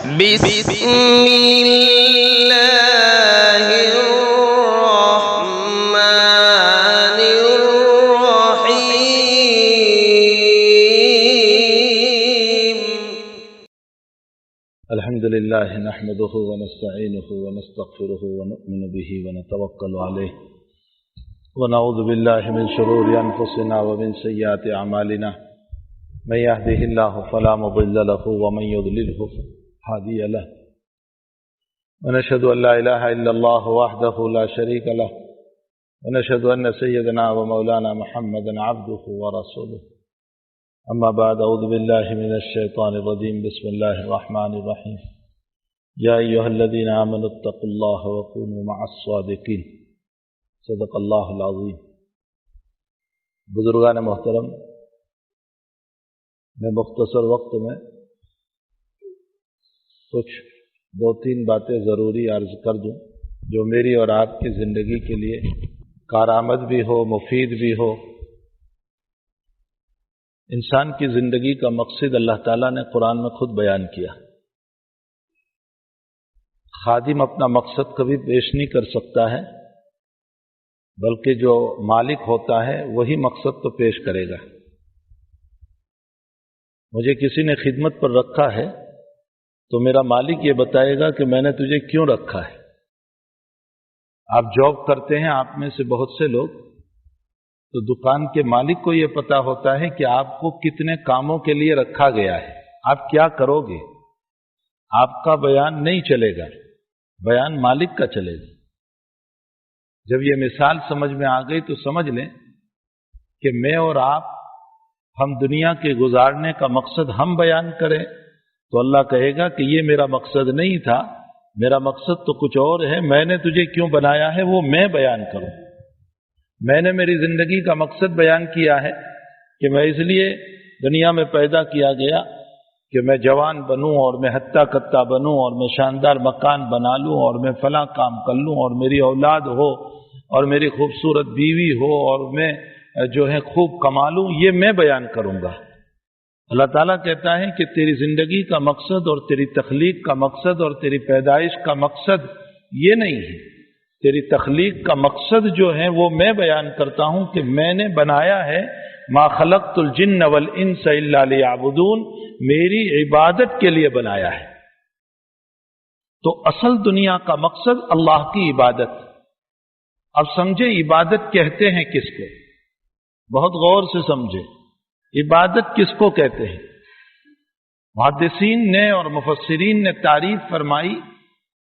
بسم اللہ الرحمن الرحیم الحمد للہ نحمده ونستعینه ونستغفره ونؤمن به ونتوکل علیہ ونعوذ باللہ من شرور انفسنا ومن سیئات اعمالنا من يهده الله فلا مضل له ومن يضلله هادي له ونشهد أن لا إله إلا الله وحده لا شريك له ونشهد أن سيدنا ومولانا محمدا عبده ورسوله أما بعد أعوذ بالله من الشيطان الرجيم بسم الله الرحمن الرحيم يا أيها الذين آمنوا اتقوا الله وكونوا مع الصادقين صدق الله العظيم. بزرگان محترم، میں مختصر وقت میں کچھ دو تین باتیں ضروری عرض کر دوں جو میری اور آپ کی زندگی کے لیے کارآمد بھی ہو، مفید بھی ہو. انسان کی زندگی کا مقصد اللہ تعالیٰ نے قرآن میں خود بیان کیا. خادم اپنا مقصد کبھی پیش نہیں کر سکتا ہے، بلکہ جو مالک ہوتا ہے وہی مقصد تو پیش کرے گا. مجھے کسی نے خدمت پر رکھا ہے تو میرا مالک یہ بتائے گا کہ میں نے تجھے کیوں رکھا ہے. آپ جاب کرتے ہیں، آپ میں سے بہت سے لوگ، تو دکان کے مالک کو یہ پتا ہوتا ہے کہ آپ کو کتنے کاموں کے لیے رکھا گیا ہے، آپ کیا کرو گے. آپ کا بیان نہیں چلے گا، بیان مالک کا چلے گا. جب یہ مثال سمجھ میں آ گئی تو سمجھ لیں کہ میں اور آپ ہم دنیا کے گزارنے کا مقصد ہم بیان کریں تو اللہ کہے گا کہ یہ میرا مقصد نہیں تھا، میرا مقصد تو کچھ اور ہے. میں نے تجھے کیوں بنایا ہے وہ میں بیان کروں. میں نے میری زندگی کا مقصد بیان کیا ہے کہ میں اس لیے دنیا میں پیدا کیا گیا کہ میں جوان بنوں اور میں ہتھا کتا بنوں اور میں شاندار مکان بنا لوں اور میں فلاں کام کر لوں اور میری اولاد ہو اور میری خوبصورت بیوی ہو اور میں جو ہے خوب کما لوں. یہ میں بیان کروں گا. اللہ تعالیٰ کہتا ہے کہ تیری زندگی کا مقصد اور تیری تخلیق کا مقصد اور تیری پیدائش کا مقصد یہ نہیں ہے. تیری تخلیق کا مقصد جو ہے وہ میں بیان کرتا ہوں کہ میں نے بنایا ہے. ما خلقت الجن والانس الا لیعبدون، میری عبادت کے لیے بنایا ہے. تو اصل دنیا کا مقصد اللہ کی عبادت. اب سمجھے عبادت کہتے ہیں کس کو؟ بہت غور سے سمجھے عبادت کس کو کہتے ہیں. محدثین نے اور مفسرین نے تعریف فرمائی،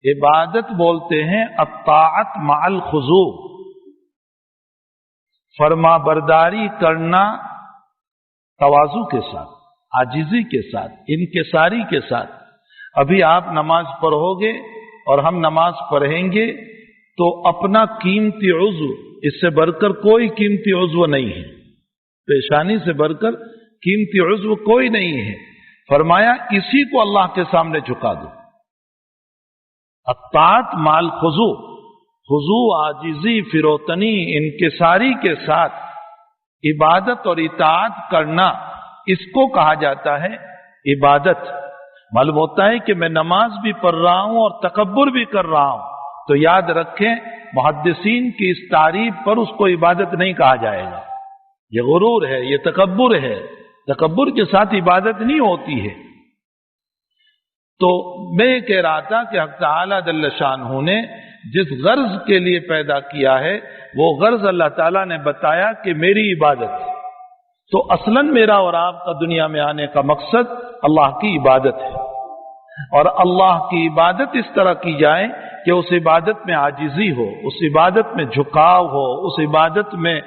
عبادت بولتے ہیں الطاعت مع الخضوع، فرما برداری کرنا تواضع کے ساتھ، عاجزی کے ساتھ، انکساری کے ساتھ. ابھی آپ نماز پڑھو گے اور ہم نماز پڑھیں گے تو اپنا قیمتی عضو، اس سے بڑھ کر کوئی قیمتی عضو نہیں ہے، پیشانی سے بڑھ کر قیمتی عضو کوئی نہیں ہے. فرمایا اسی کو اللہ کے سامنے جھکا دو. الطاعت مع الخضوع، خضوع، عاجزی، فروتنی، انکساری کے ساتھ عبادت اور اطاعت کرنا، اس کو کہا جاتا ہے عبادت. معلوم ہوتا ہے کہ میں نماز بھی پڑھ رہا ہوں اور تکبر بھی کر رہا ہوں، تو یاد رکھیں محدثین کی اس تعریف پر اس کو عبادت نہیں کہا جائے گا. یہ غرور ہے، یہ تکبر ہے. تکبر کے ساتھ عبادت نہیں ہوتی ہے. تو میں یہ کہہ رہا تھا کہ حق تعالیٰ جل شانہ نے جس غرض کے لیے پیدا کیا ہے وہ غرض اللہ تعالیٰ نے بتایا کہ میری عبادت. تو اصلاً میرا اور آپ کا دنیا میں آنے کا مقصد اللہ کی عبادت ہے. اور اللہ کی عبادت اس طرح کی جائے کہ اس عبادت میں عاجزی ہو، اس عبادت میں جھکاؤ ہو، اس عبادت میں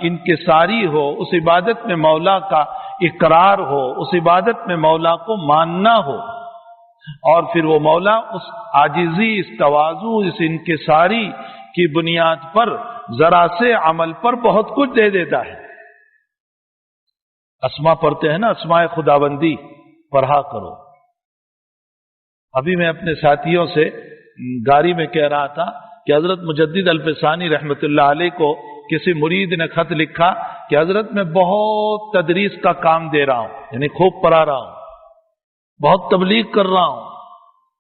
انکساری ہو، اس عبادت میں مولا کا اقرار ہو، اس عبادت میں مولا کو ماننا ہو. اور پھر وہ مولا اس عاجزی، اس تواضع، اس انکساری کی بنیاد پر ذرا سے عمل پر بہت کچھ دے دیتا ہے. اسما پڑھتے ہیں نا، اسماء خداوندی پڑھا کرو. ابھی میں اپنے ساتھیوں سے گاڑی میں کہہ رہا تھا کہ حضرت مجدد الفسانی رحمت اللہ علیہ کو کسی مرید نے خط لکھا کہ حضرت میں بہت تدریس کا کام دے رہا ہوں، یعنی خوب پڑھا رہا ہوں، بہت تبلیغ کر رہا ہوں،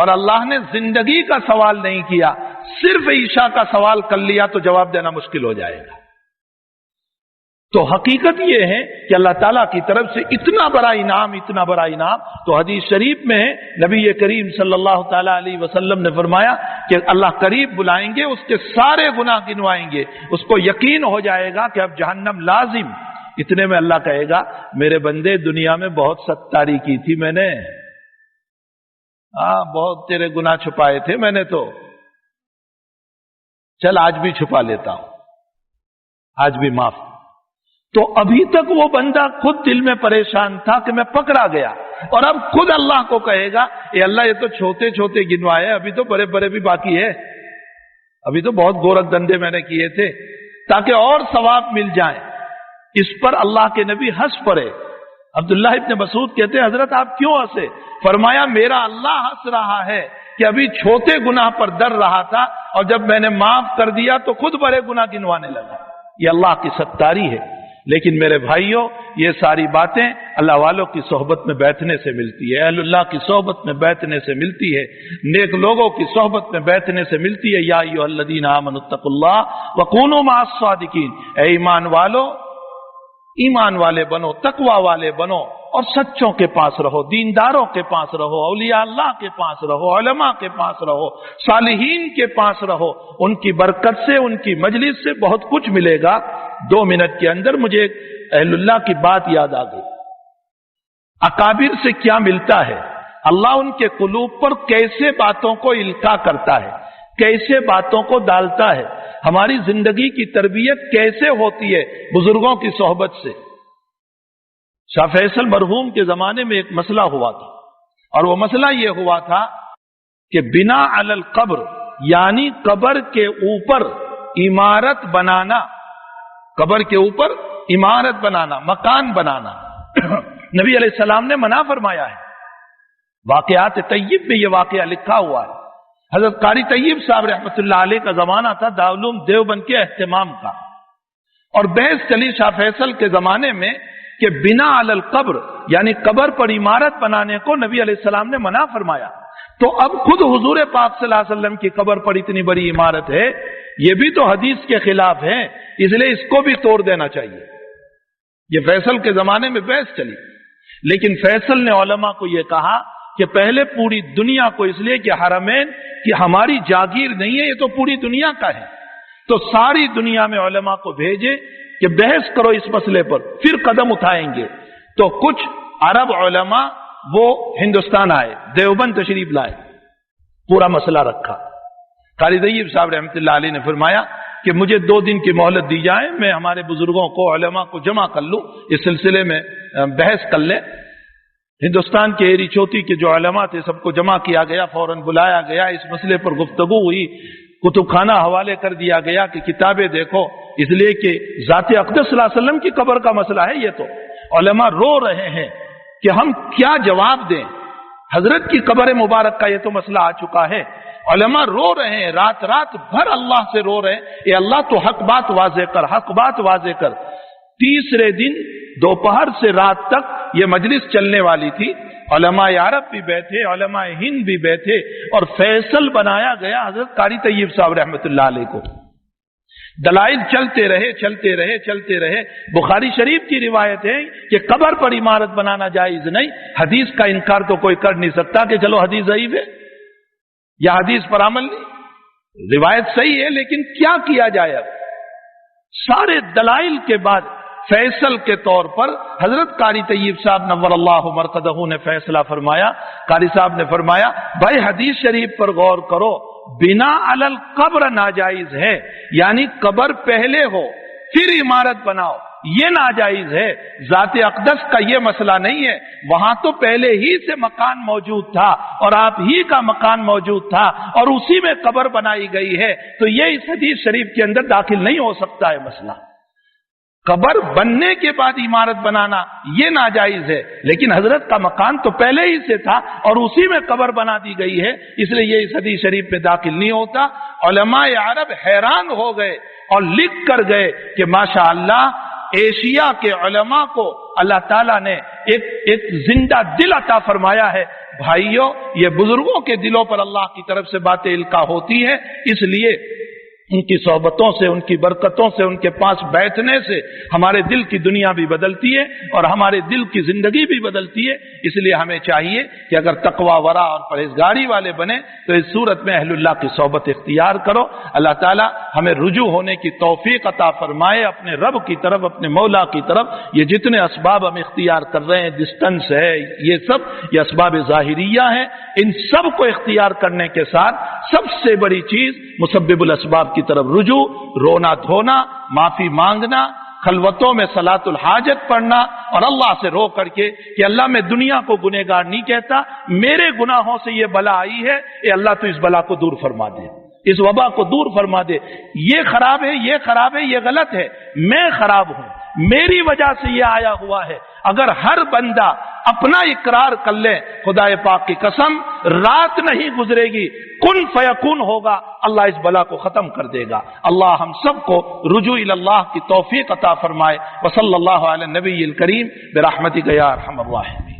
اور اللہ نے زندگی کا سوال نہیں کیا، صرف عیشا کا سوال کر لیا تو جواب دینا مشکل ہو جائے گا۔ تو حقیقت یہ ہے کہ اللہ تعالیٰ کی طرف سے اتنا بڑا انعام، اتنا بڑا انعام۔ تو حدیث شریف میں ہے، نبی کریم صلی اللہ تعالیٰ علیہ وسلم نے فرمایا کہ اللہ قریب بلائیں گے، اس کے سارے گناہ گنوائیں گے، اس کو یقین ہو جائے گا کہ اب جہنم لازم۔ اتنے میں اللہ کہے گا میرے بندے دنیا میں بہت ستاری کی تھی میں نے، بہت تیرے گناہ چھپائے تھے میں نے، تو چل آج بھی چھپا لیتا ہوں، آج بھی معاف۔ تو ابھی تک وہ بندہ خود دل میں پریشان تھا کہ میں پکڑا گیا، اور اب خود اللہ کو کہے گا اے اللہ یہ تو چھوٹے چھوٹے گنوائے، ابھی تو بڑے بڑے بھی باقی ہے، ابھی تو بہت گورکھ دندے میں نے کیے تھے، تاکہ اور ثواب مل جائے۔ اس پر اللہ کے نبی ہنس پڑے۔ عبداللہ ابن مسعود کہتے ہیں حضرت آپ کیوں ہنسے؟ فرمایا میرا اللہ ہنس رہا ہے کہ ابھی چھوٹے گناہ پر ڈر رہا تھا، اور جب میں نے معاف کر دیا تو خود بڑے گناہ گنوانے لگا۔ یہ اللہ کی ستاری ہے۔ لیکن میرے بھائیوں، یہ ساری باتیں اللہ والوں کی صحبت میں بیٹھنے سے ملتی ہے، اہل اللہ کی صحبت میں بیٹھنے سے ملتی ہے، نیک لوگوں کی صحبت میں بیٹھنے سے ملتی ہے۔ یا ایھا الذین آمنوا اتقوا اللہ وکونوا مع الصادقین، اے ایمان والو، ایمان والے بنو، تقوی والے بنو، اور سچوں کے پاس رہو، دینداروں کے پاس رہو، اولیاء اللہ کے پاس رہو، علماء کے پاس رہو، صالحین کے پاس رہو۔ ان کی برکت سے، ان کی مجلس سے بہت کچھ ملے گا۔ 2 منٹ کے اندر مجھے اہل اللہ کی بات یاد آ گئی۔ اکابر سے کیا ملتا ہے؟ اللہ ان کے قلوب پر کیسے باتوں کو القاء کرتا ہے، کیسے باتوں کو ڈالتا ہے۔ ہماری زندگی کی تربیت کیسے ہوتی ہے؟ بزرگوں کی صحبت سے۔ شاہ فیصل مرحوم کے زمانے میں ایک مسئلہ ہوا تھا، اور وہ مسئلہ یہ ہوا تھا کہ بنا علی القبر، یعنی قبر کے اوپر عمارت بنانا، قبر کے اوپر عمارت بنانا، مکان بنانا نبی علیہ السلام نے منع فرمایا ہے۔ واقعات طیب میں یہ واقعہ لکھا ہوا ہے۔ حضرت قاری طیب صاحب رحمۃ اللہ علیہ کا زمانہ تھا دارالعلوم دیوبند کے اہتمام کا، اور بحث چلی شاہ فیصل کے زمانے میں کہ بنا علی القبر، یعنی قبر پر عمارت بنانے کو نبی علیہ السلام نے منع فرمایا۔ تو اب خود حضور پاک صلی اللہ علیہ وسلم کی قبر پر اتنی بڑی عمارت ہے، یہ بھی تو حدیث کے خلاف ہے، اس لیے اس کو بھی توڑ دینا چاہیے۔ یہ فیصل کے زمانے میں بحث چلی، لیکن فیصل نے علماء کو یہ کہا کہ پہلے پوری دنیا کو، اس لیے کہ حرمین کی ہماری جاگیر نہیں ہے، یہ تو پوری دنیا کا ہے، تو ساری دنیا میں علماء کو بھیجے کہ بحث کرو اس مسئلے پر، پھر قدم اٹھائیں گے۔ تو کچھ عرب علماء وہ ہندوستان آئے، دیوبند تشریف لائے، پورا مسئلہ رکھا۔ قاری طیب صاحب رحمۃ اللہ علیہ نے فرمایا کہ مجھے 2 دن کی مہلت دی جائے، میں ہمارے بزرگوں کو، علماء کو جمع کر لوں، اس سلسلے میں بحث کر لیں۔ ہندوستان کے ایری چوٹی کے جو علماء تھے سب کو جمع کیا گیا، فوراً بلایا گیا، اس مسئلے پر گفتگو ہوئی، کتب خانہ حوالے کر دیا گیا کہ کتابیں دیکھو، اس لیے کہ ذات اقدس صلی اللہ علیہ وسلم کی قبر کا مسئلہ ہے۔ یہ تو علماء رو رہے ہیں کہ ہم کیا جواب دیں، حضرت کی قبر مبارک کا یہ تو مسئلہ آ چکا ہے۔ علماء رو رہے ہیں، رات رات بھر اللہ سے رو رہے ہیں، اے اللہ تو حق بات واضح کر، حق بات واضح کر۔ تیسرے دن دوپہر سے رات تک یہ مجلس چلنے والی تھی، علماء عرب بھی بیٹھے، علماء ہند بھی بیٹھے، اور فیصل بنایا گیا حضرت قاری طیب صاحب رحمۃ اللہ علیہ کو۔ دلائل چلتے رہے چلتے رہے چلتے رہے۔ بخاری شریف کی روایت ہے کہ قبر پر عمارت بنانا جائز نہیں۔ حدیث کا انکار تو کوئی کر نہیں سکتا کہ چلو حدیث ضعیف ہے یا حدیث پر عمل نہیں، روایت صحیح ہے، لیکن کیا کیا جائے؟ اب سارے دلائل کے بعد فیصل کے طور پر حضرت قاری طیب صاحب نور اللہ مرقدہ نے فیصلہ فرمایا۔ قاری صاحب نے فرمایا بھائی حدیث شریف پر غور کرو، بنا علی القبر ناجائز ہے، یعنی قبر پہلے ہو پھر عمارت بناؤ، یہ ناجائز ہے۔ ذات اقدس کا یہ مسئلہ نہیں ہے، وہاں تو پہلے ہی سے مکان موجود تھا اور آپ ہی کا مکان موجود تھا اور اسی میں قبر بنائی گئی ہے، تو یہ اس حدیث شریف کے اندر داخل نہیں ہو سکتا ہے مسئلہ۔ قبر بننے کے بعد عمارت بنانا یہ ناجائز ہے، لیکن حضرت کا مکان تو پہلے ہی سے تھا اور اسی میں قبر بنا دی گئی ہے، اس لیے یہ اس حدیث شریف میں داخل نہیں ہوتا۔ علماء عرب حیران ہو گئے اور لکھ کر گئے کہ ماشاءاللہ ایشیا کے علماء کو اللہ تعالیٰ نے ایک زندہ دل عطا فرمایا ہے، بھائیوں، یہ بزرگوں کے دلوں پر اللہ کی طرف سے باتیں القا ہوتی ہیں، اس لیے ان کی صحبتوں سے، ان کی برکتوں سے، ان کے پاس بیٹھنے سے ہمارے دل کی دنیا بھی بدلتی ہے اور ہمارے دل کی زندگی بھی بدلتی ہے۔ اس لیے ہمیں چاہیے کہ اگر تقوی، ورع اور پرہیزگاری والے بنے تو اس صورت میں اہل اللہ کی صحبت اختیار کرو۔ اللہ تعالی ہمیں رجوع ہونے کی توفیق عطا فرمائے اپنے رب کی طرف، اپنے مولا کی طرف۔ یہ جتنے اسباب ہم اختیار کر رہے ہیں، ڈسٹنس ہے، یہ اسباب ظاہریہ ہیں، ان سب کو اختیار کرنے کے ساتھ سب سے بڑی چیز مسبب الاسباب کی طرف رجوع، رونا دھونا، معافی مانگنا، خلوتوں میں صلاۃ الحاجت پڑھنا اور اللہ سے رو کر کے کہ اللہ میں دنیا کو گنہگار نہیں کہتا، میرے گناہوں سے یہ بلا آئی ہے، اے اللہ تو اس بلا کو دور فرما دے، اس وبا کو دور فرما دے، یہ خراب ہے، یہ خراب ہے، یہ غلط ہے، میں خراب ہوں، میری وجہ سے یہ آیا ہوا ہے۔ اگر ہر بندہ اپنا اقرار کر لے، خدا پاک کی قسم رات نہیں گزرے گی، کن فیکون ہوگا، اللہ اس بلا کو ختم کر دے گا۔ اللہ ہم سب کو رجوع الی اللہ کی توفیق عطا فرمائے۔ وصلی اللہ علی النبی الکریم برحمتک یا ارحم الراحمین۔